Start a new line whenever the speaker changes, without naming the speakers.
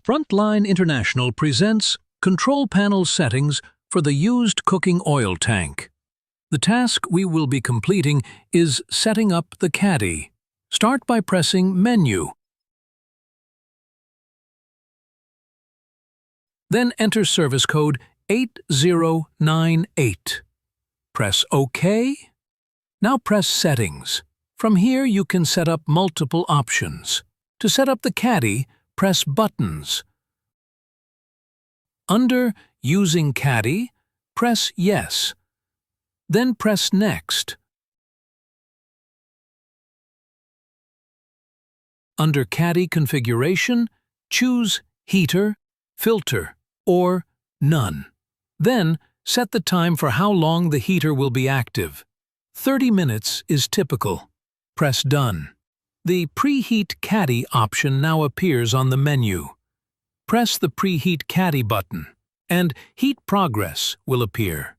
Frontline International presents Control Panel Settings for the Used Cooking Oil Tank. The task we will be completing is setting up the Caddy. Start by pressing Menu. Then enter service code 8098. Press OK. Now press Settings. From here you can set up multiple options. To set up the Caddy, press Buttons. Under Using Caddy, press Yes. Then press Next. Under Caddy Configuration, choose Heater, Filter, or None. Then, set the time for how long the heater will be active. 30 minutes is typical. Press Done. The Preheat Caddy option now appears on the menu. Press the Preheat Caddy button, and Heat Progress will appear.